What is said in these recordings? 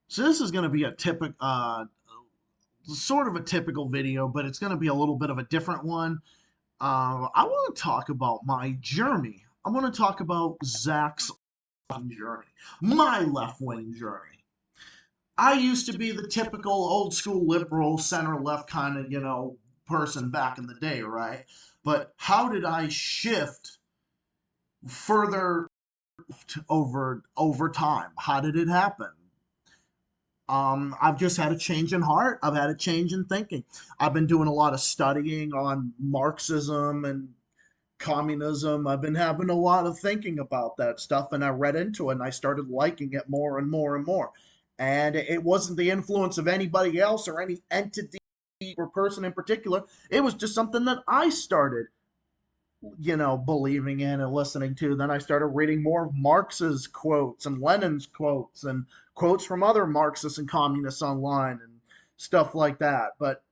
So this is going to be a typical, sort of a typical video, but it's going to be a little bit of a different one. I want to talk about my journey. I want to talk about Zach's journey, my left-wing journey. I used to be the typical old school liberal, center left kind of, person back in the day, right? But how did I shift further over time? How did it happen? I've just had a change in heart. I've had a change in thinking. I've been doing a lot of studying on Marxism and communism. I've been having a lot of thinking about that stuff, and I read into it and I started liking it more and more and more. And it wasn't the influence of anybody else or any entity or person in particular. It was just something that I started, believing in and listening to. Then I started reading more of Marx's quotes and Lenin's quotes and quotes from other Marxists and communists online and stuff like that. But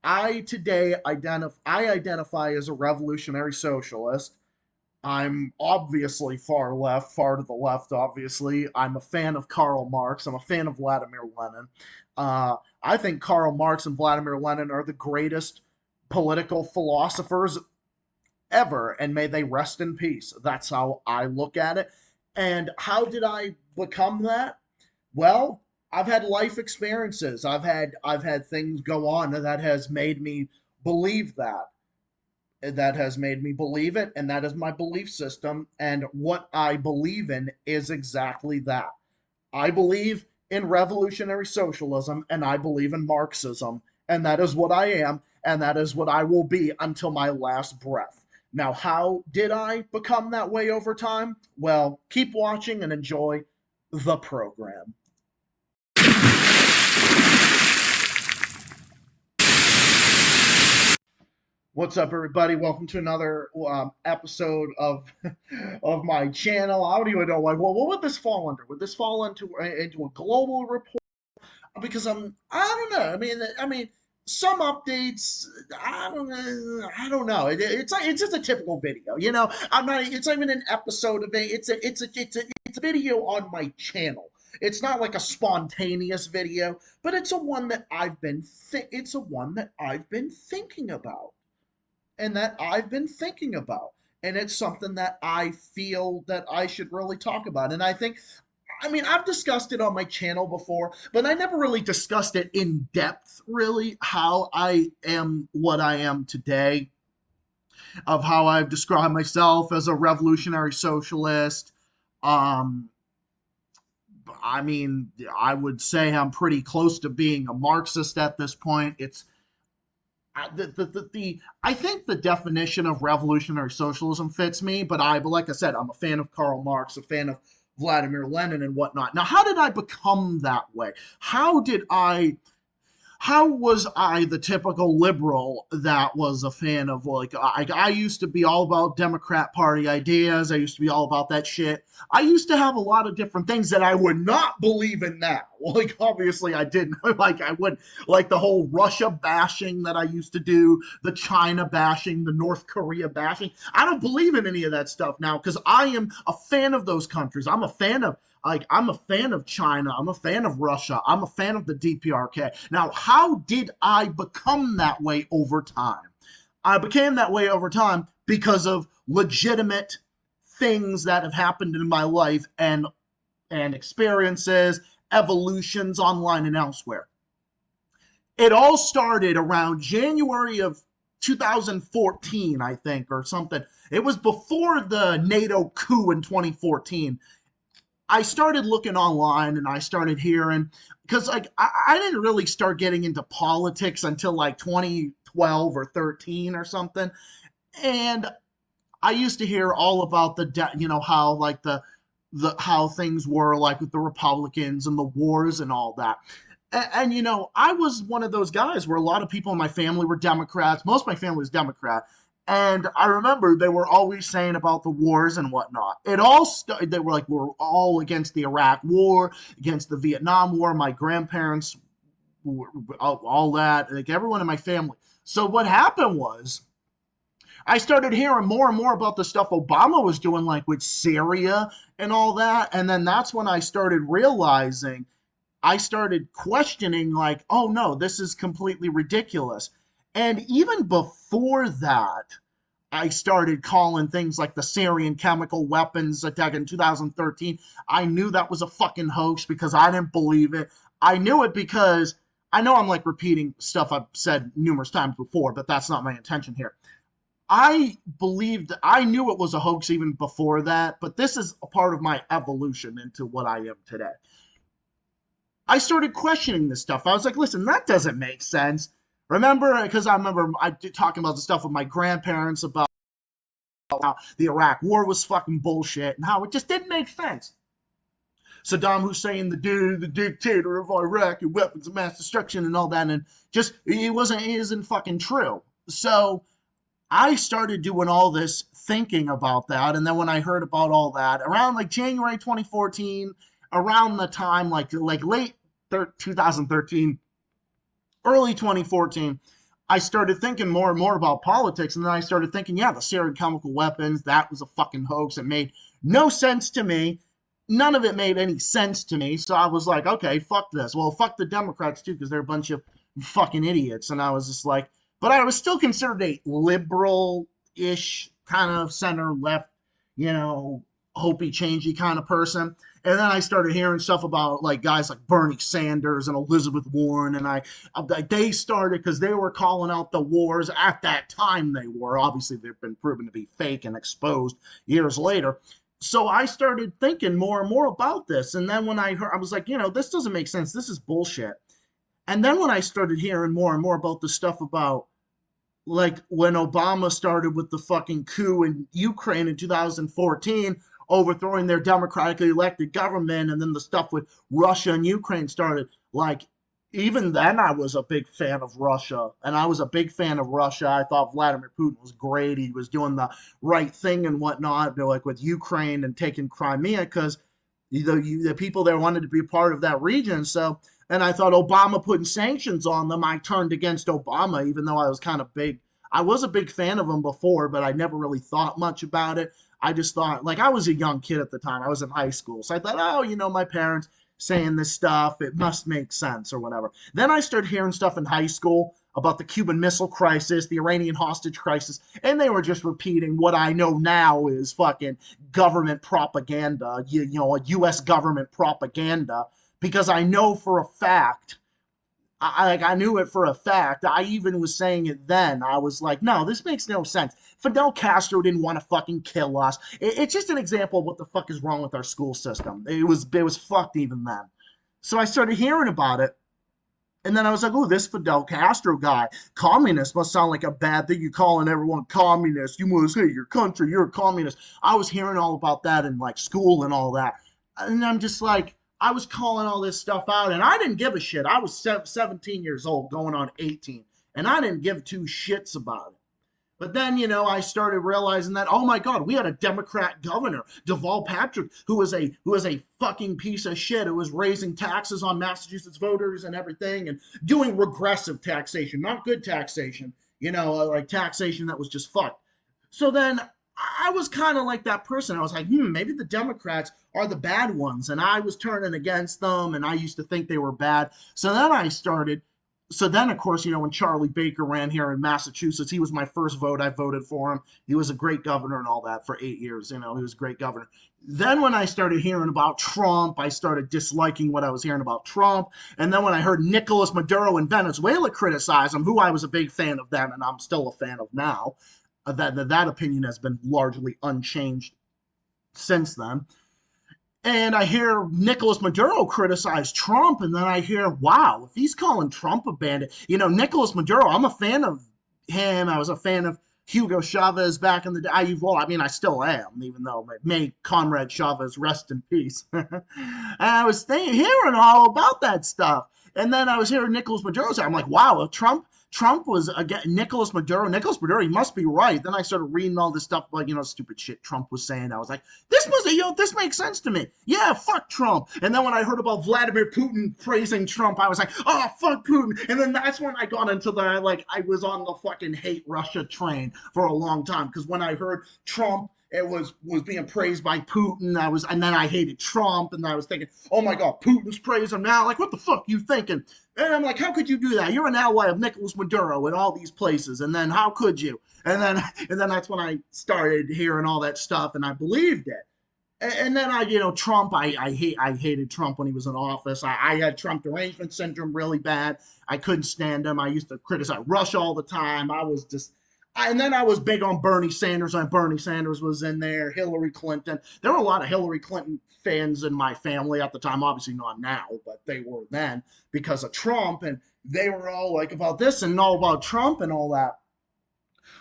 I today identify as a revolutionary socialist. I'm obviously far left, far to the left, obviously. I'm a fan of Karl Marx. I'm a fan of Vladimir Lenin. I think Karl Marx and Vladimir Lenin are the greatest political philosophers ever, and may they rest in peace. That's how I look at it. And how did I become that? Well, I've had life experiences. I've had things go on that has made me believe that. That has made me believe it, and that is my belief system. And what I believe in is exactly that. I believe in revolutionary socialism, and I believe in Marxism, and that is what I am, and that is what I will be until my last breath. Now, how did I become that way over time? Well, keep watching and enjoy the program. What's up, everybody? Welcome to another episode of of my channel. I don't even know, like, well, what would this fall under? Would this fall into a global report? Because I don't know. I mean, some updates. I don't know. It's just a typical video. I'm not. It's not even an episode of it. It's a video on my channel. It's not like a spontaneous video, but it's a one that I've been thinking about and that I've been thinking about. And it's something that I feel that I should really talk about. And I've discussed it on my channel before, but I never really discussed it in depth, really, how I am what I am today, of how I've described myself as a revolutionary socialist. Um, I would say I'm pretty close to being a Marxist at this point. It's I think the definition of revolutionary socialism fits me, but like I said, I'm a fan of Karl Marx, a fan of Vladimir Lenin and whatnot. Now, how did I become that way? How was I the typical liberal that was a fan of, like, I used to be all about Democrat Party ideas. I used to be all about that shit. I used to have a lot of different things that I would not believe in now. Like, obviously I didn't. Like, I would, like, the whole Russia bashing that I used to do, the China bashing, the North Korea bashing. I don't believe in any of that stuff now because I am a fan of those countries. I'm a fan of China. I'm a fan of Russia. I'm a fan of the DPRK. Now, how did I become that way over time? I became that way over time because of legitimate things that have happened in my life and experiences, evolutions online and elsewhere. It all started around January of 2014, I think, or something. It was before the NATO coup in 2014. I started looking online and I started hearing, because like I didn't really start getting into politics until like 2012 or 13 or something. And I used to hear all about how like the how things were like with the Republicans and the wars and all that. And I was one of those guys where a lot of people in my family were Democrats. Most of my family was Democrat. And I remember they were always saying about the wars and whatnot. It all started, they were like, we're all against the Iraq War, against the Vietnam War. My grandparents, all that, like everyone in my family. So what happened was I started hearing more and more about the stuff Obama was doing, like with Syria and all that. And then that's when I started realizing I started questioning, like, oh no, this is completely ridiculous. And even before that, I started calling things like the Syrian chemical weapons attack in 2013. I knew that was a fucking hoax because I didn't believe it. I knew it because I know I'm like repeating stuff I've said numerous times before, but that's not my intention here. I knew it was a hoax even before that, but this is a part of my evolution into what I am today. I started questioning this stuff. I was like, listen, that doesn't make sense. Remember, because I remember I did talking about the stuff with my grandparents about how the Iraq War was fucking bullshit and how it just didn't make sense. Saddam Hussein, the dude, the dictator of Iraq, and weapons of mass destruction and all that, and just it isn't fucking true. So I started doing all this thinking about that, and then when I heard about all that around like January 2014, around the time like late 2013, early 2014, I started thinking more and more about politics, and then I started thinking, yeah, the Syrian chemical weapons, that was a fucking hoax. It made no sense to me. None of it made any sense to me. So I was like, okay, fuck this. Well, fuck the Democrats too, because they're a bunch of fucking idiots. And I was just like, but I was still considered a liberal-ish kind of center left, you know, hopey changey kind of person. And then I started hearing stuff about like guys like Bernie Sanders and Elizabeth Warren, and they started because they were calling out the wars at that time. They were obviously they've been proven to be fake and exposed years later. So I started thinking more and more about this, and then when I heard, I was like, you know, this doesn't make sense. This is bullshit. And then when I started hearing more and more about the stuff about like when Obama started with the fucking coup in Ukraine in 2014, overthrowing their democratically elected government, and then the stuff with Russia and Ukraine started. Like, even then, I was a big fan of Russia, and I was a big fan of Russia. I thought Vladimir Putin was great. He was doing the right thing and whatnot, like with Ukraine and taking Crimea, because the people there wanted to be part of that region. So, and I thought Obama putting sanctions on them, I turned against Obama, even though I was kind of big. I was a big fan of him before, but I never really thought much about it. I just thought, like, I was a young kid at the time. I was in high school. So I thought, oh, you know, my parents saying this stuff, it must make sense or whatever. Then I started hearing stuff in high school about the Cuban Missile Crisis, the Iranian hostage crisis, and they were just repeating what I know now is fucking government propaganda, you know, U.S. government propaganda, because I know for a fact I knew it for a fact. I even was saying it then. I was like, no, this makes no sense. Fidel Castro didn't want to fucking kill us. It's just an example of what the fuck is wrong with our school system. It was fucked even then. So I started hearing about it. And then I was like, oh, this Fidel Castro guy, communist must sound like a bad thing. You're calling everyone communist. You must hate your country. You're a communist. I was hearing all about that in like school and all that. And I'm just like, I was calling all this stuff out, and I didn't give a shit. I was 17 years old, going on 18, and I didn't give two shits about it. But then, you know, I started realizing that, oh my God, we had a Democrat governor, Deval Patrick, who was a fucking piece of shit, who was raising taxes on Massachusetts voters and everything, and doing regressive taxation, not good taxation, you know, like taxation that was just fucked. So then I was kind of like that person. I was like, maybe the Democrats are the bad ones, and I was turning against them, and I used to think they were bad. So then, of course, you know, when Charlie Baker ran here in Massachusetts, he was my first vote. I voted for him. He was a great governor and all that for 8 years. You know, he was a great governor. Then when I started hearing about Trump, I started disliking what I was hearing about Trump. And then when I heard Nicolas Maduro in Venezuela criticize him, who I was a big fan of then, and I'm still a fan of now, that opinion has been largely unchanged since then. And I hear Nicolas Maduro criticize Trump, and then I hear, wow, if he's calling Trump a bandit, you know, Nicolas Maduro, I'm a fan of him. I was a fan of Hugo Chavez back in the day. Well, I mean, I still am, even though may Comrade Chavez rest in peace. And I was hearing all about that stuff. And then I was hearing Nicolas Maduro say, I'm like, wow, Trump was again Nicolas Maduro. Nicolas Maduro, he must be right. Then I started reading all this stuff about, you know, stupid shit Trump was saying. I was like, this makes sense to me. Yeah, fuck Trump. And then when I heard about Vladimir Putin praising Trump, I was like, oh, fuck Putin. And then that's when I got into I was on the fucking hate Russia train for a long time. Because when I heard Trump it was being praised by Putin. And then I hated Trump, and I was thinking, oh my God, Putin's praising him now. Like, what the fuck you thinking? And I'm like, how could you do that? You're an ally of Nicolas Maduro in all these places, and then how could you? And then that's when I started hearing all that stuff, and I believed it. And then Trump. I hated Trump when he was in office. I had Trump derangement syndrome really bad. I couldn't stand him. I used to criticize Russia all the time. And then I was big on Bernie Sanders. And Bernie Sanders was in there. Hillary Clinton. There were a lot of Hillary Clinton fans in my family at the time. Obviously not now, but they were then because of Trump. And they were all like about this and all about Trump and all that.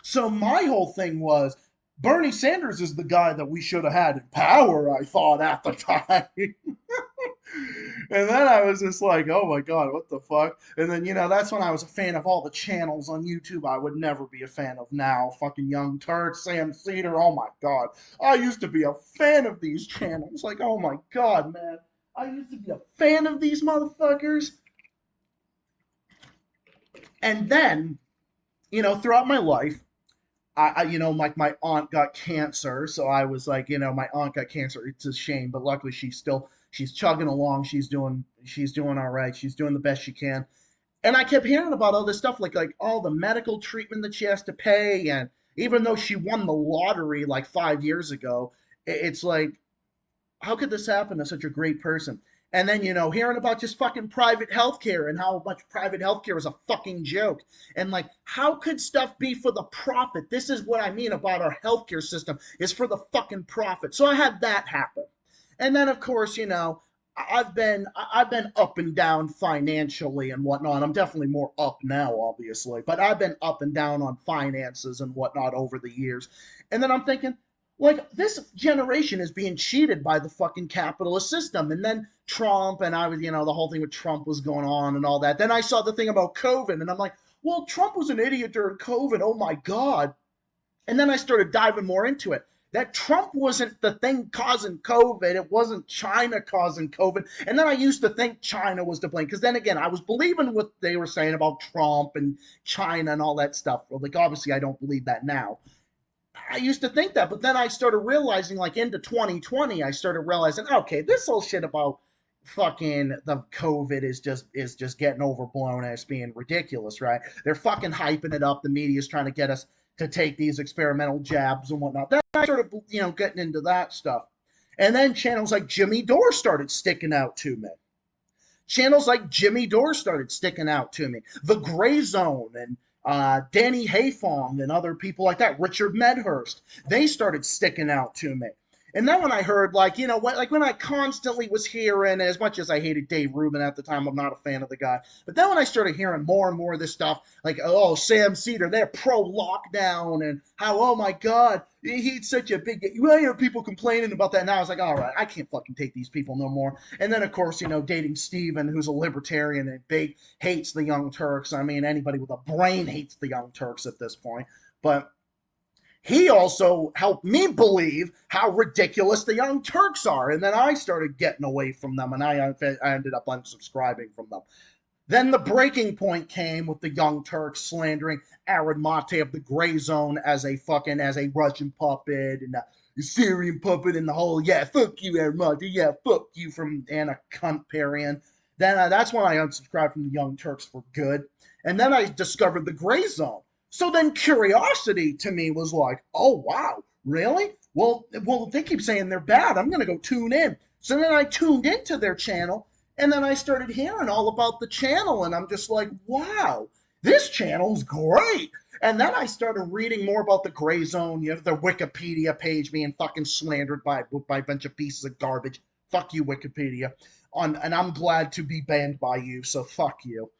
So my whole thing was Bernie Sanders is the guy that we should have had in power, I thought at the time. And then I was just like, oh my God, what the fuck? And then, that's when I was a fan of all the channels on YouTube I would never be a fan of now. Fucking Young Turks, Sam Cedar, oh my God. I used to be a fan of these channels. Like, oh my God, man. I used to be a fan of these motherfuckers. And then, throughout my life, like my aunt got cancer, so I was like, my aunt got cancer. It's a shame, but luckily she's chugging along. She's doing all right. She's doing the best she can. And I kept hearing about all this stuff, like all the medical treatment that she has to pay, and even though she won the lottery like 5 years ago, it's like, how could this happen to such a great person? And then, hearing about just fucking private healthcare and how much private healthcare is a fucking joke. And like, how could stuff be for the profit? This is what I mean about our healthcare system, is for the fucking profit. So I had that happen. And then, of course, I've been up and down financially and whatnot. I'm definitely more up now, obviously, but I've been up and down on finances and whatnot over the years. And then I'm thinking, like, this generation is being cheated by the fucking capitalist system. And then Trump, and I was, the whole thing with Trump was going on and all that. Then I saw the thing about COVID, and I'm like, well, Trump was an idiot during COVID. Oh my God. And then I started diving more into it. That Trump wasn't the thing causing COVID. It wasn't China causing COVID. And then I used to think China was to blame. Because then again, I was believing what they were saying about Trump and China and all that stuff. Well, like, obviously, I don't believe that now. I used to think that, but then I started realizing, like, into 2020, I started realizing, okay, this whole shit about fucking the COVID is just getting overblown and it's being ridiculous, right? They're fucking hyping it up. The media's trying to get us to take these experimental jabs and whatnot. Then I started, getting into that stuff. And then channels like Jimmy Dore started sticking out to me. Channels like Jimmy Dore started sticking out to me. The Gray Zone and Danny Hayfong and other people like that, Richard Medhurst, they started sticking out to me. And then when I heard, like, when I constantly was hearing, as much as I hated Dave Rubin at the time, I'm not a fan of the guy. But then when I started hearing more and more of this stuff, like, oh, Sam Cedar, they're pro-lockdown, and how, oh my God, he's such a big, I hear people complaining about that now. I was like, all right, I can't fucking take these people no more. And then, of course, dating Steven, who's a libertarian and hates the Young Turks. I mean, anybody with a brain hates the Young Turks at this point. But he also helped me believe how ridiculous the Young Turks are. And then I started getting away from them, and I ended up unsubscribing from them. Then the breaking point came with the Young Turks slandering Aaron Mate of the Gray Zone as a Russian puppet and a Syrian puppet and the whole, yeah, fuck you, Aaron Mate, yeah, fuck you, from Anna Cunt-Parian. Then that's when I unsubscribed from the Young Turks for good. And then I discovered the Gray Zone. So then curiosity to me was like, oh, wow, really? Well, they keep saying they're bad. I'm going to go tune in. So then I tuned into their channel, and then I started hearing all about the channel, and I'm just like, wow, this channel's great. And then I started reading more about the Gray Zone, the Wikipedia page being fucking slandered by a bunch of pieces of garbage. Fuck you, Wikipedia. And I'm glad to be banned by you, so fuck you.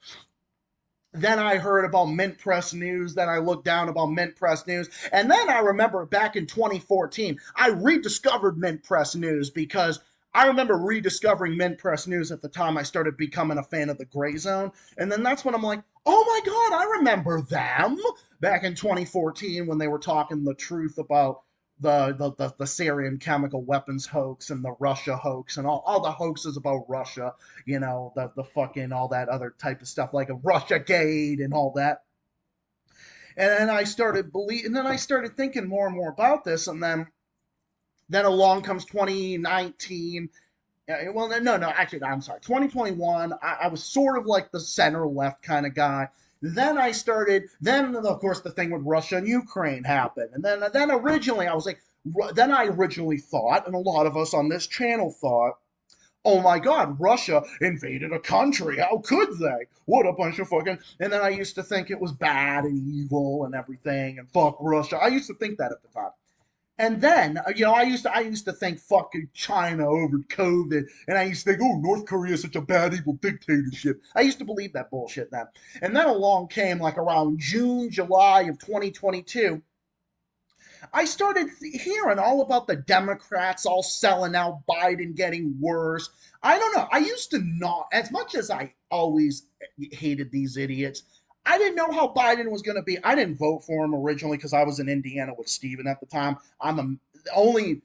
Then I heard about Mint Press News. Then I looked down about Mint Press News. And then I remember back in 2014, I rediscovered Mint Press News because I remember rediscovering Mint Press News at the time I started becoming a fan of the Gray Zone. And then that's when I'm like, oh my God, I remember them. Back in 2014 when they were talking the truth about the Syrian chemical weapons hoax and the Russia hoax and all the hoaxes about Russia, the fucking all that other type of stuff like a Russia Gate and all that. And then I started thinking more and more about this, and then Then along comes 2019. Well, no, actually, I'm sorry. 2021, I was sort of like the center left kind of guy. Then of course the thing with Russia and Ukraine happened. And then originally I was like, then I originally thought, and a lot of us on this channel thought, oh my God, Russia invaded a country. How could they? What a bunch of fucking. And then I used to think it was bad and evil and everything and fuck Russia. I used to think that at the time. And then, I used to think fucking China over COVID, and I used to think, oh, North Korea is such a bad, evil dictatorship. I used to believe that bullshit then. And then along came like around June, July of 2022. I started hearing all about the Democrats all selling out, Biden getting worse. I don't know. I used to not, as much as I always hated these idiots, I didn't know how Biden was going to be. I didn't vote for him originally because I was in Indiana with Steven at the time. I'm only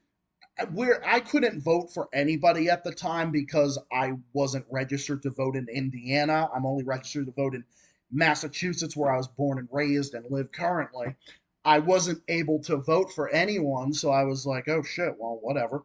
where I couldn't vote for anybody at the time because I wasn't registered to vote in Indiana. I'm only registered to vote in Massachusetts, where I was born and raised and live currently. I wasn't able to vote for anyone, so I was like, oh shit, well, whatever.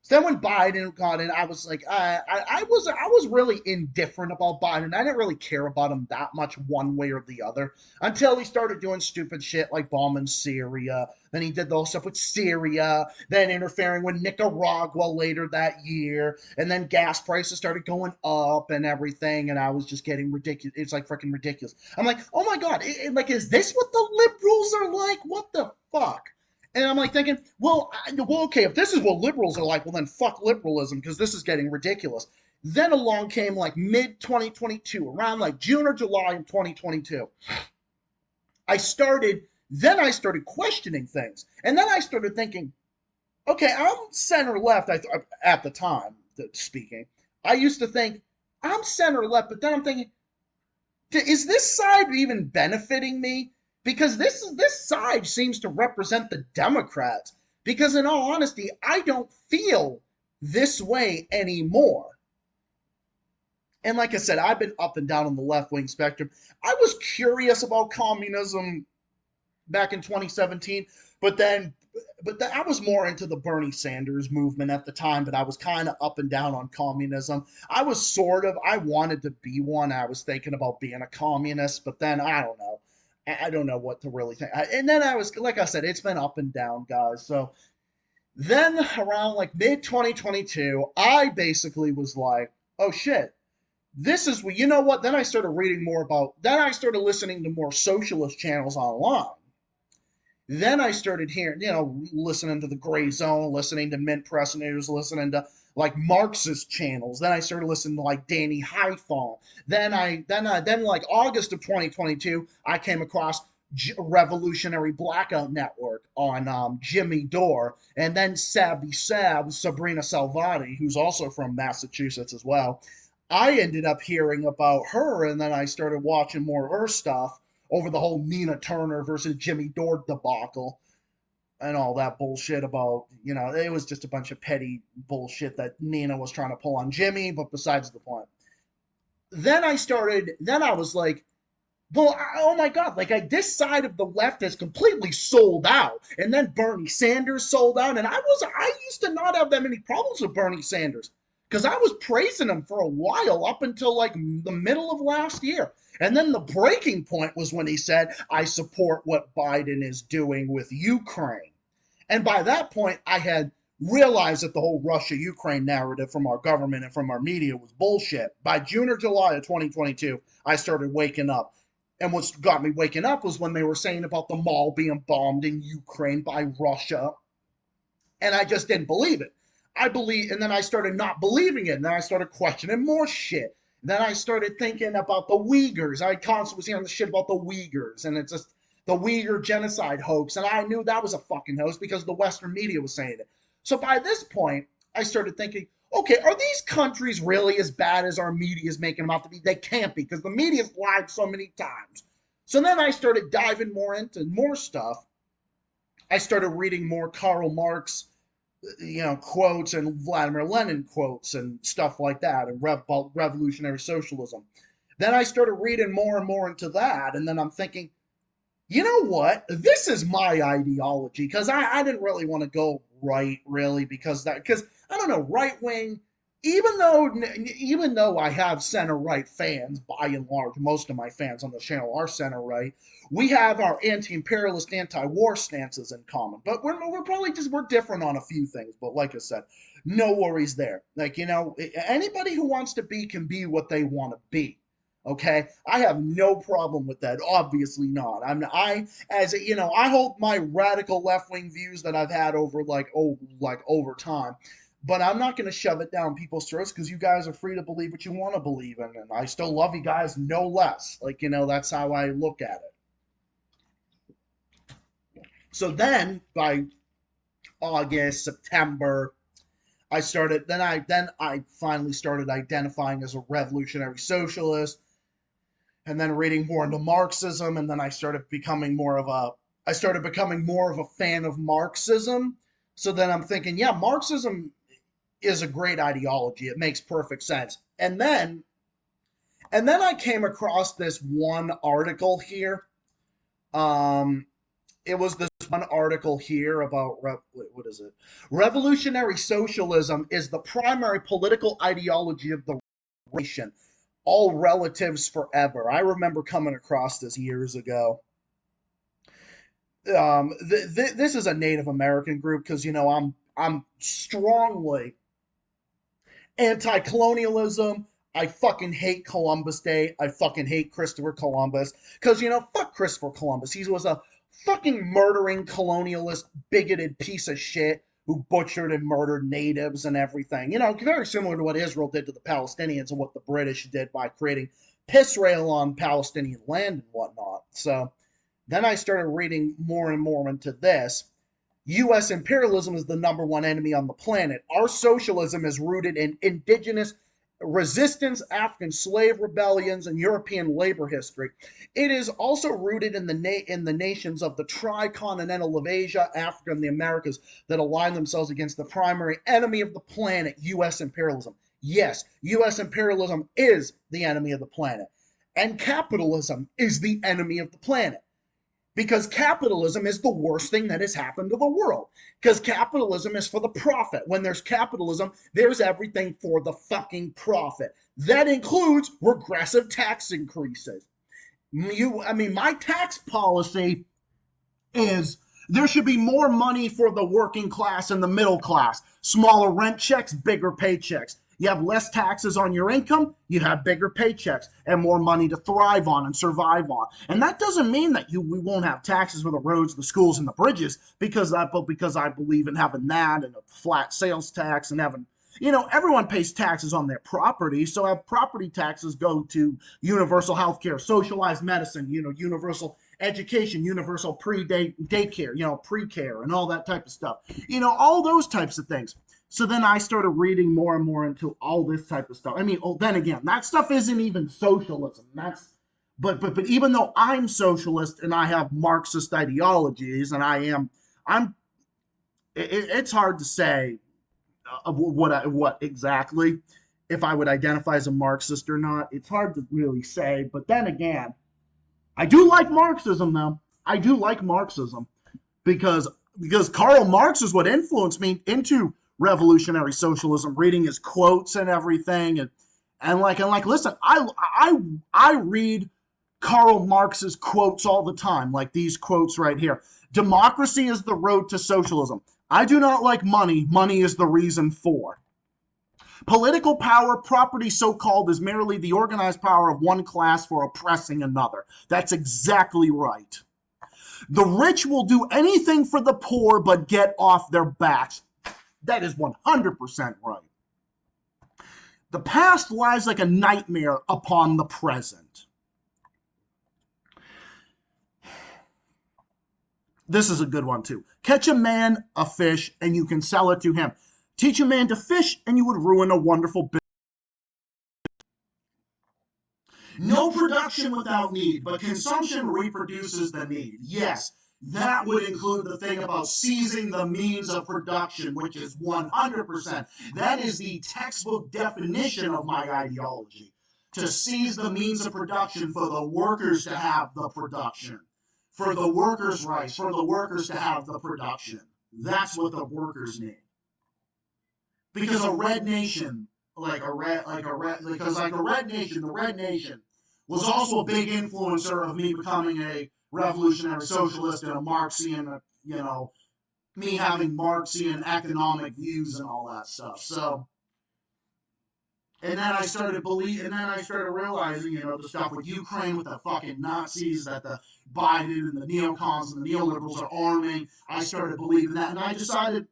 So then when Biden got in, I was like, I was really indifferent about Biden. I didn't really care about him that much one way or the other until he started doing stupid shit like bombing Syria. Then he did the whole stuff with Syria, then interfering with Nicaragua later that year, and then gas prices started going up and everything, and I was just getting ridiculous. It's like freaking ridiculous. I'm like, oh my God, like, is this what the liberals are like? What the fuck? And I'm like thinking, well, okay, if this is what liberals are like, well, then fuck liberalism because this is getting ridiculous. Then along came like mid 2022, around like June or July of 2022. I started questioning things. And then I started thinking, okay, I'm center left at the time speaking. I used to think I'm center left, but then I'm thinking, is this side even benefiting me? Because this side seems to represent the Democrats. Because in all honesty, I don't feel this way anymore. And like I said, I've been up and down on the left wing spectrum. I was curious about communism back in 2017, but then I was more into the Bernie Sanders movement at the time, but I was kind of up and down on communism. I wanted to be one. I was thinking about being a communist, but then I don't know. I don't know what to really think. And then I was, like I said, it's been up and down, guys. So then around like mid 2022, I basically was like, oh shit, this is what, you know what? Then I started listening to more socialist channels online. Then I started hearing, listening to the Gray Zone, listening to Mint Press News, listening to like Marxist channels. Then I started listening to like Danny Haiphong. Then like August of 2022, I came across Revolutionary Blackout Network on Jimmy Dore, and then Sabrina Salvati, who's also from Massachusetts as well. I ended up hearing about her, and then I started watching more of her stuff over the whole Nina Turner versus Jimmy Dore debacle and all that bullshit about, it was just a bunch of petty bullshit that Nina was trying to pull on Jimmy, but besides the point. Then I was like, well, oh my God, like this side of the left is completely sold out. And then Bernie Sanders sold out. And I used to not have that many problems with Bernie Sanders because I was praising him for a while up until like the middle of last year. And then the breaking point was when he said, I support what Biden is doing with Ukraine. And by that point, I had realized that the whole Russia-Ukraine narrative from our government and from our media was bullshit. By June or July of 2022, I started waking up. And what got me waking up was when they were saying about the mall being bombed in Ukraine by Russia. And I just didn't believe it. And then I started not believing it. And then I started questioning more shit. Then I started thinking about the Uyghurs. I constantly was hearing the shit about the Uyghurs, and it's just the Uyghur genocide hoax. And I knew that was a fucking hoax because the Western media was saying it. So by this point, I started thinking, okay, are these countries really as bad as our media is making them out to be? They can't be because the media's lied so many times. So then I started diving more into more stuff. I started reading more Karl Marx quotes and Vladimir Lenin quotes and stuff like that, and revolutionary socialism. Then I started reading more and more into that, and then I'm thinking, you know what? This is my ideology, because I didn't really want to go right, really, because I don't know, right wing. Even though I have center right fans, by and large, most of my fans on the channel are center right. We have our anti-imperialist, anti-war stances in common, but we're probably we're different on a few things. But like I said, no worries there. Like, anybody who wants to be can be what they want to be. Okay, I have no problem with that. Obviously not. I hold my radical left wing views that I've had over time, but I'm not going to shove it down people's throats because you guys are free to believe what you want to believe in, and I still love you guys no less. Like, that's how I look at it. So then by August, September, I finally started identifying as a revolutionary socialist, and then reading more into Marxism, and then I started becoming more of a fan of Marxism. So then I'm thinking, yeah, Marxism is a great ideology. It makes perfect sense. And then I came across this one article here. It was this one article here about what is it? Revolutionary socialism is the primary political ideology of the nation. All relatives forever. I remember coming across this years ago. This is a Native American group because I'm strongly anti-colonialism. I fucking hate Columbus Day. I fucking hate Christopher Columbus because fuck Christopher Columbus. He was a fucking murdering colonialist, bigoted piece of shit who butchered and murdered natives and everything. Very similar to what Israel did to the Palestinians and what the British did by creating Israel on Palestinian land and whatnot. So then I started reading more and more into this. U.S. imperialism is the number one enemy on the planet. Our socialism is rooted in indigenous resistance, African slave rebellions, and European labor history. It is also rooted in the nations of the tricontinental of Asia, Africa, and the Americas that align themselves against the primary enemy of the planet, U.S. imperialism. Yes, U.S. imperialism is the enemy of the planet, and capitalism is the enemy of the planet. Because capitalism is the worst thing that has happened to the world. Because capitalism is for the profit. When there's capitalism, there's everything for the fucking profit. That includes regressive tax increases. My tax policy is there should be more money for the working class and the middle class. Smaller rent checks, bigger paychecks. You have less taxes on your income, you have bigger paychecks and more money to thrive on and survive on. And that doesn't mean that we won't have taxes for the roads, the schools, and the bridges, because I believe in having that and a flat sales tax and having, everyone pays taxes on their property, so have property taxes go to universal health care, socialized medicine, universal education, universal daycare, pre-care, and all that type of stuff. All those types of things. So then I started reading more and more into all this type of stuff. Then again, that stuff isn't even socialism. But even though I'm socialist and I have Marxist ideologies, and it's hard to say what exactly, if I would identify as a Marxist or not. It's hard to really say. But then again, I do like Marxism, though. I do like Marxism because Karl Marx is what influenced me into revolutionary socialism, reading his quotes and everything, and listen, I read Karl Marx's quotes all the time, like these quotes right here. Democracy is the road to socialism. I do not like money. Money is the reason for. Political power, property so-called, is merely the organized power of one class for oppressing another. That's exactly right. The rich will do anything for the poor but get off their backs. That is 100% right. The past lies like a nightmare upon the present. This is a good one too. Catch a man a fish and you can sell it to him. Teach a man to fish and you would ruin a wonderful business. No production without need, but consumption reproduces the need. Yes, that would include the thing about seizing the means of production, which is 100%. That is the textbook definition of my ideology. To seize the means of production for the workers to have the production. For the workers' rights, for the workers to have the production. That's what the workers need. Because a red nation, the red nation was also a big influencer of me becoming a revolutionary socialist and a Marxian, me having Marxian economic views and all that stuff. So, and then I started realizing, the stuff with Ukraine, with the fucking Nazis that the Biden and the neocons and the neoliberals are arming. I started believing that, and I decided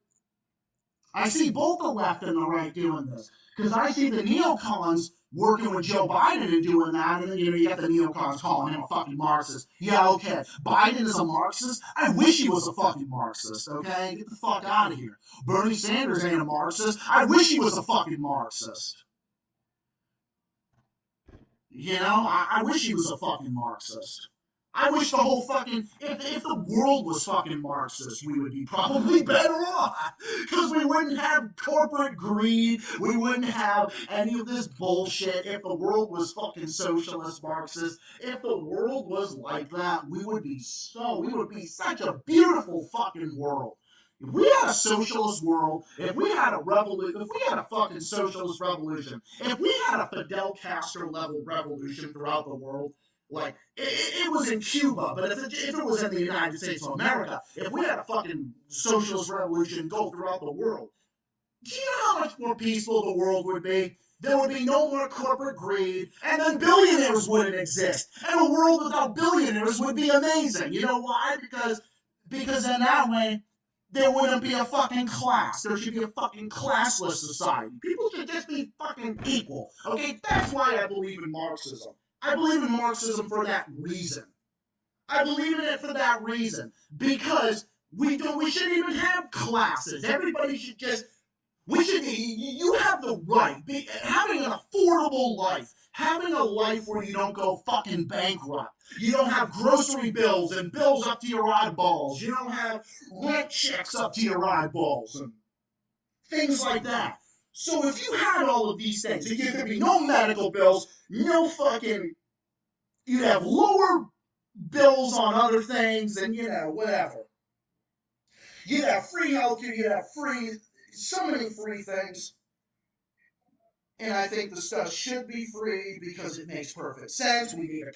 I see both the left and the right doing this. Because I see the neocons working with Joe Biden and doing that, and then you got the neocons calling him a fucking Marxist. Yeah, okay. Biden is a Marxist? I wish he was a fucking Marxist, okay? Get the fuck out of here. Bernie Sanders ain't a Marxist. I wish he was a fucking Marxist. I wish he was a fucking Marxist. I wish the whole fucking, if the world was fucking Marxist, we would be probably better off. Because we wouldn't have corporate greed. We wouldn't have any of this bullshit. If the world was fucking socialist Marxist, if the world was like that, we would be such a beautiful fucking world. If we had a socialist world, if we had a revolution, if we had a fucking socialist revolution, if we had a Fidel Castro level revolution throughout the world, like, it was in Cuba, but if it was in the United States of America, if we had a fucking socialist revolution go throughout the world, do you know how much more peaceful the world would be? There would be no more corporate greed, and then billionaires wouldn't exist. And a world without billionaires would be amazing. You know why? Because in that way, there wouldn't be a fucking class. There should be a fucking classless society. People should just be fucking equal. Okay, that's why I believe in Marxism. I believe in Marxism for that reason. I believe in it for that reason. Because we shouldn't even have classes. Everybody should just, you have the right, having an affordable life, having a life where you don't go fucking bankrupt. You don't have grocery bills and bills up to your eyeballs. You don't have rent checks up to your eyeballs and things like that. So if you had all of these things, there'd be no medical bills, no fucking, you'd have lower bills on other things and, whatever. You'd have free healthcare, you'd have so many free things. And I think the stuff should be free because it makes perfect sense. We need a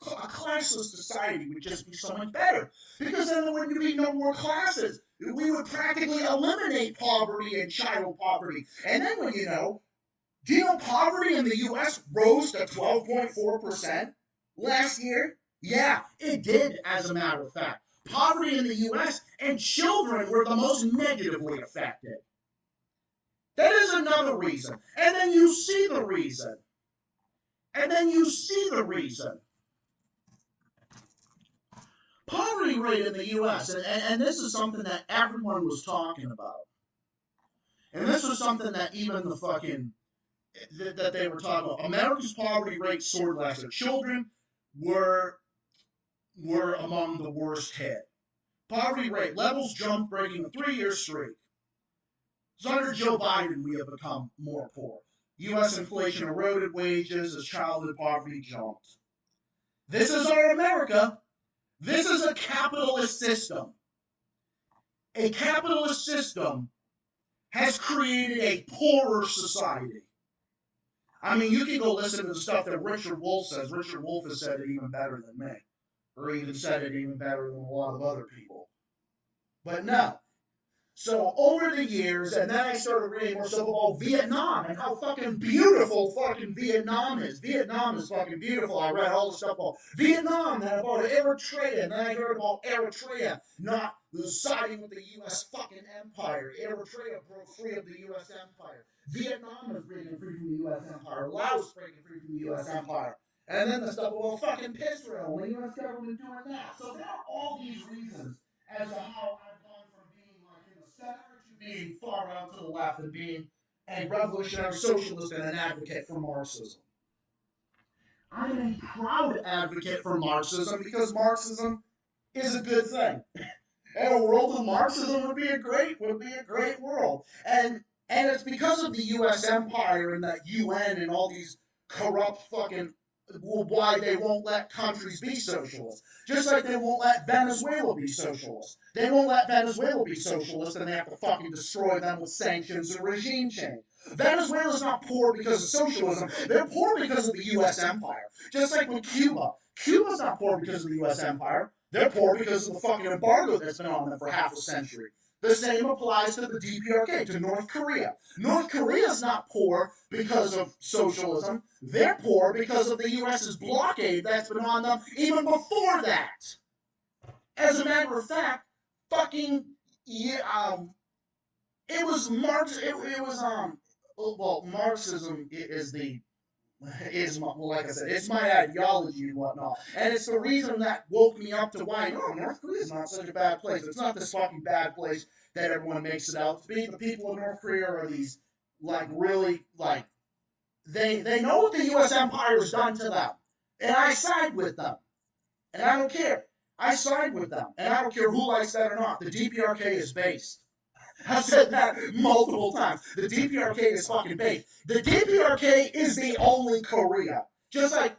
classless society would just be so much better. Because then there wouldn't be no more classes. We would practically eliminate poverty and child poverty. And then do you know poverty in the U.S. rose to 12.4% last year? Yeah, it did, as a matter of fact. Poverty in the U.S. and children were the most negatively affected. That is another reason. And then you see the reason. Poverty rate in the U.S., and this is something that everyone was talking about. And this was something that even the fucking, that they were talking about. America's poverty rate soared last year. Children were among the worst hit. Poverty rate levels jumped, breaking a 3-year streak. So under Joe Biden, we have become more poor. U.S. inflation eroded wages as childhood poverty jumped. This is our America. This is a capitalist system. A capitalist system has created a poorer society. I mean, you can go listen to the stuff that Richard Wolff says. Richard Wolff has said it even better than me, or even said it even better than a lot of other people. But no. So over the years, and then I started reading more stuff about Vietnam and how fucking beautiful fucking Vietnam is. Vietnam is fucking beautiful. I read all the stuff about Vietnam, then about Eritrea, and then I heard about Eritrea not siding with the U.S. fucking empire. Eritrea broke free of the U.S. empire. Vietnam is breaking free from the U.S. empire. Laos breaking free from the U.S. empire. And then the stuff about fucking Israel and the U.S. government doing that. So there are all these reasons as to how I've gone from being like in the center to being far out to the left and being a revolutionary socialist and an advocate for Marxism. I'm a proud advocate for Marxism because Marxism is a good thing. And a world of Marxism would be a great world. And it's because of the U.S. empire and that UN and all these corrupt fucking why they won't let countries be socialist. Just like they won't let Venezuela be socialist. They won't let Venezuela be socialist, and they have to fucking destroy them with sanctions and regime change. Venezuela's not poor because of socialism. They're poor because of the U.S. empire. Just like with Cuba. Cuba's not poor because of the U.S. empire. They're poor because of the fucking embargo that's been on them for half a century. The same applies to the DPRK, to North Korea. North Korea's not poor because of socialism. They're poor because of the U.S.'s blockade that's been on them even before that. As a matter of fact, fucking, yeah, it was Marx, it was, well, Marxism is like I said, it's my ideology and whatnot. And it's the reason that woke me up to why, no, North Korea is not such a bad place. It's not this fucking bad place that everyone makes it out to be. The people in North Korea are these, like, really, like, they know what the U.S. empire has done to them. And I side with them. And I don't care. I side with them. And I don't care who likes that or not. The DPRK is based. I've said that multiple times. The DPRK is fucking based. The DPRK is the only Korea. Just like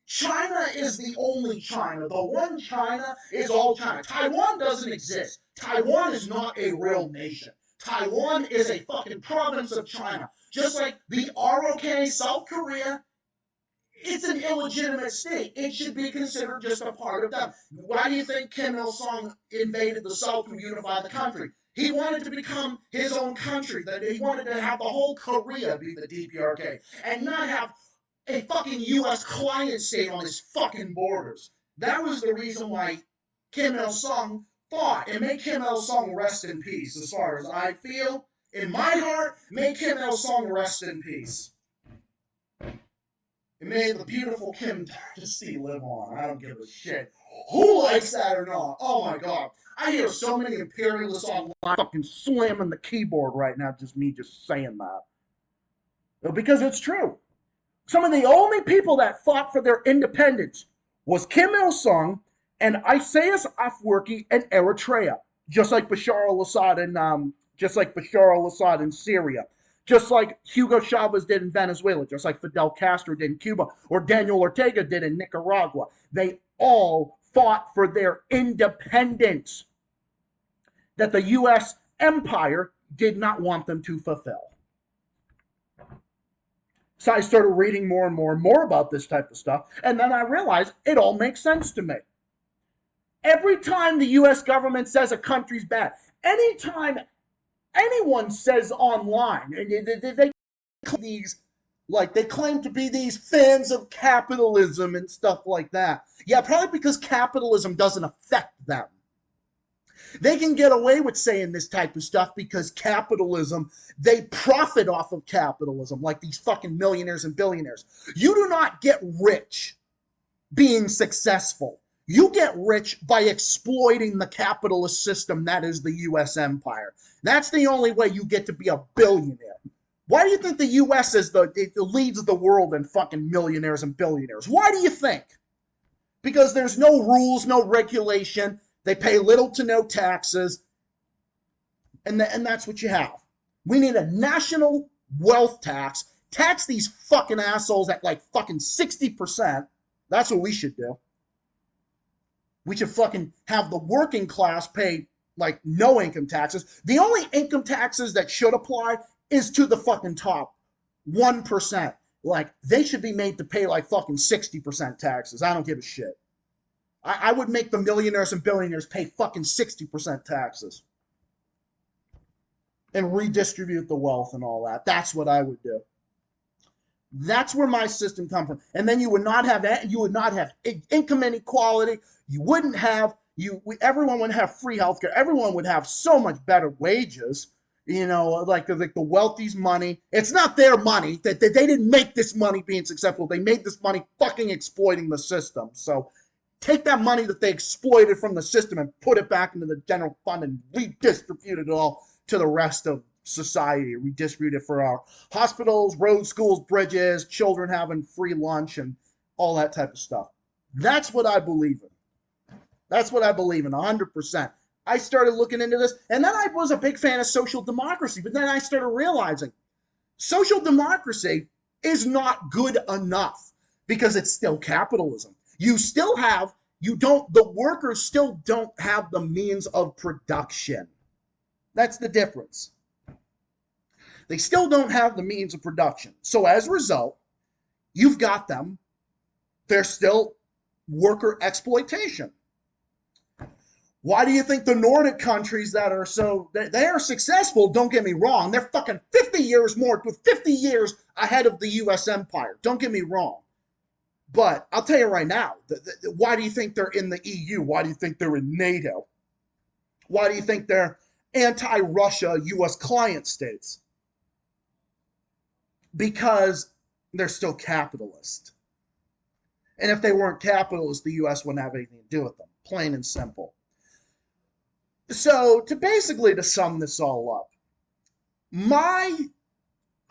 China is the only China. The one China is all China. Taiwan doesn't exist. Taiwan is not a real nation. Taiwan is a fucking province of China. Just like the ROK, South Korea, it's an illegitimate state. It should be considered just a part of them. Why do you think Kim Il-sung invaded the South and unified the country? He wanted to become his own country. That he wanted to have the whole Korea be the DPRK and not have a fucking U.S. client state on his fucking borders. That was the reason why Kim Il-sung fought. And may Kim Il-sung rest in peace, as far as I feel. In my heart, may Kim Il-sung rest in peace. And may the beautiful Kim dynasty live on. I don't give a shit who likes that or not. Oh my god. I hear so many imperialists online fucking slamming the keyboard right now, just me just saying that. Because it's true. Some of the only people that fought for their independence was Kim Il-sung and Isaias Afwerki in Eritrea, just like Bashar al-Assad in Syria, just like Hugo Chavez did in Venezuela, just like Fidel Castro did in Cuba, or Daniel Ortega did in Nicaragua. They all fought for their independence that the U.S. empire did not want them to fulfill. So I started reading more and more and more about this type of stuff, and then I realized it all makes sense to me. Every time the U.S. government says a country's bad, anytime anyone says online, they claim to be these fans of capitalism and stuff like that. Yeah, probably because capitalism doesn't affect them. They can get away with saying this type of stuff because capitalism, they profit off of capitalism, like these fucking millionaires and billionaires. You do not get rich being successful. You get rich by exploiting the capitalist system that is the U.S. empire. That's the only way you get to be a billionaire. Why do you think the U.S. leads the world in fucking millionaires and billionaires? Why do you think? Because there's no rules, no regulation. They pay little to no taxes. And that's what you have. We need a national wealth tax. Tax these fucking assholes at like fucking 60%. That's what we should do. We should fucking have the working class pay like no income taxes. The only income taxes that should apply is to the fucking top 1%. Like, they should be made to pay like fucking 60% taxes. I don't give a shit. I would make the millionaires and billionaires pay fucking 60% taxes and redistribute the wealth and all that. That's what I would do. That's where my system comes from. And then you would not have income inequality. You wouldn't have everyone would have free healthcare. Everyone would have so much better wages. You know, like the wealthy's money. It's not their money. That they didn't make this money being successful. They made this money fucking exploiting the system. So take that money that they exploited from the system and put it back into the general fund and redistribute it all to the rest of society. Redistribute it for our hospitals, roads, schools, bridges, children having free lunch and all that type of stuff. That's what I believe in. That's what I believe in, 100%. I started looking into this, and then I was a big fan of social democracy, but then I started realizing social democracy is not good enough. because it's still capitalism. The workers still don't have the means of production. That's the difference. They still don't have the means of production. So as a result, you've got them. There's still worker exploitation. Why do you think the Nordic countries that are they are successful, don't get me wrong, they're fucking 50 years ahead of the US empire, don't get me wrong. But I'll tell you right now, why do you think they're in the EU? Why do you think they're in NATO? Why do you think they're anti-Russia US client states? Because they're still capitalist. And if they weren't capitalist, the US wouldn't have anything to do with them, plain and simple. So to sum this all up, my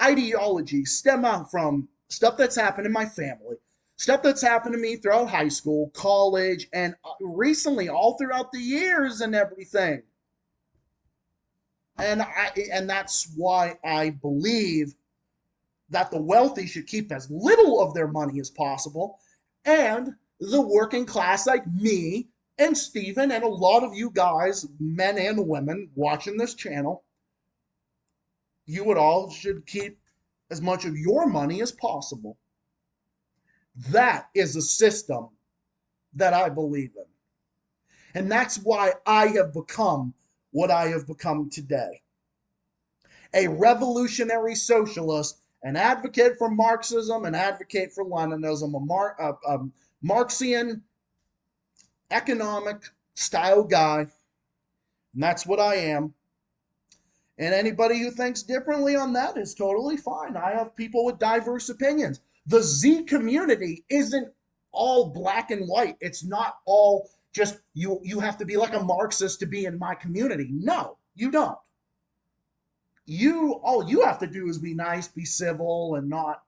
ideologies stem out from stuff that's happened in my family, stuff that's happened to me throughout high school, college, and recently all throughout the years and everything. And that's why I believe that the wealthy should keep as little of their money as possible, and the working class like me and Steven and a lot of you guys, men and women watching this channel, you would all should keep as much of your money as possible. That is a system that I believe in. And that's why I have become what I have become today. A revolutionary socialist, an advocate for Marxism, an advocate for Leninism, a Marxian economic style guy. And that's what I am. And anybody who thinks differently on that is totally fine. I have people with diverse opinions. The Z community isn't all black and white. It's not all just you have to be like a Marxist to be in my community. No, you don't. All you have to do is be nice, be civil, and not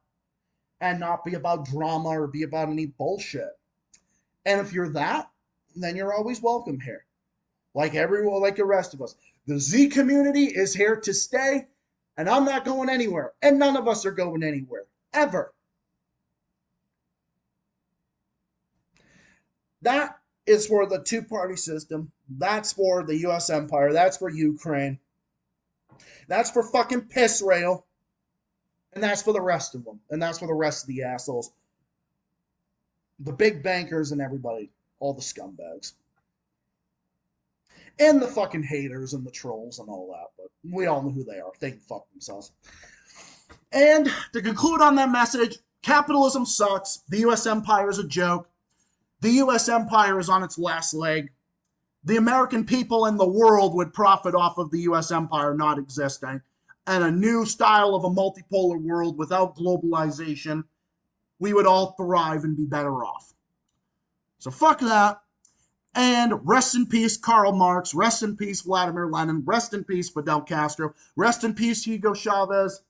be about drama or be about any bullshit. And if you're that, then you're always welcome here. Like everyone, like the rest of us. The Z community is here to stay, and I'm not going anywhere. And none of us are going anywhere. Ever. That is for the two-party system. That's for the US empire. That's for Ukraine. That's for fucking piss rail. And that's for the rest of them. And that's for the rest of the assholes. The big bankers and everybody. All the scumbags. And the fucking haters and the trolls and all that. But we all know who they are. They can fuck themselves. And to conclude on that message, capitalism sucks. The US empire is a joke. The US empire is on its last leg. The American people and the world would profit off of the US empire not existing. And a new style of a multipolar world without globalization, we would all thrive and be better off. So fuck that. And rest in peace, Karl Marx. Rest in peace, Vladimir Lenin. Rest in peace, Fidel Castro. Rest in peace, Hugo Chavez.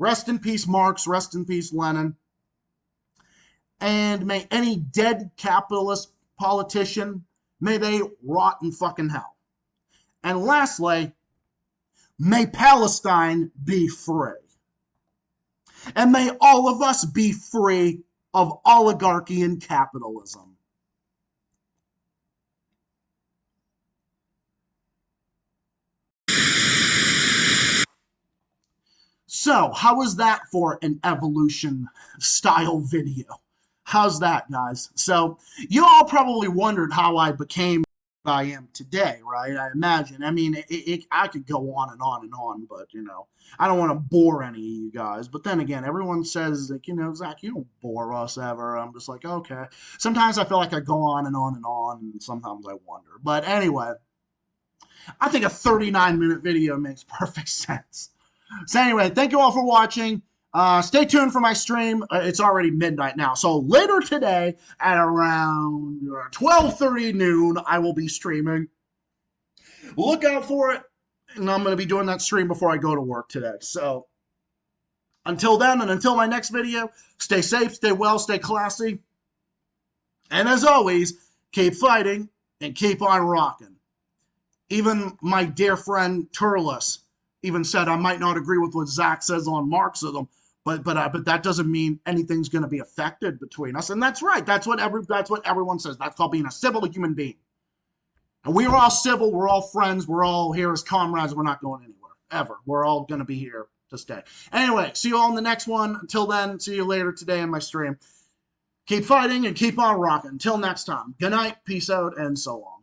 Rest in peace, Marx. Rest in peace, Lenin. And may any dead capitalist politician, may they rot in fucking hell. And lastly, may Palestine be free. And may all of us be free of oligarchy and capitalism. So, how was that for an evolution style video? How's that, guys? So, you all probably wondered how I became what I am today, right? I imagine. I mean, I could go on and on and on, but, I don't want to bore any of you guys. But then again, everyone says, like, Zach, you don't bore us ever. I'm just like, okay. Sometimes I feel like I go on and on and on, and sometimes I wonder. But anyway, I think a 39-minute video makes perfect sense. So anyway, thank you all for watching. Stay tuned for my stream. It's already midnight now. So later today at around 12:30 noon, I will be streaming. Look out for it. And I'm going to be doing that stream before I go to work today. So until then and until my next video, stay safe, stay well, stay classy. And as always, keep fighting and keep on rocking. Even my dear friend Turles even said I might not agree with what Zach says on Marxism, But that doesn't mean anything's going to be affected between us. And that's right. That's what everyone says. That's called being a civil human being. And we are all civil. We're all friends. We're all here as comrades. We're not going anywhere ever. We're all going to be here to stay. Anyway, see you all in the next one. Until then, see you later today in my stream. Keep fighting and keep on rocking. Until next time. Good night, peace out, and so on.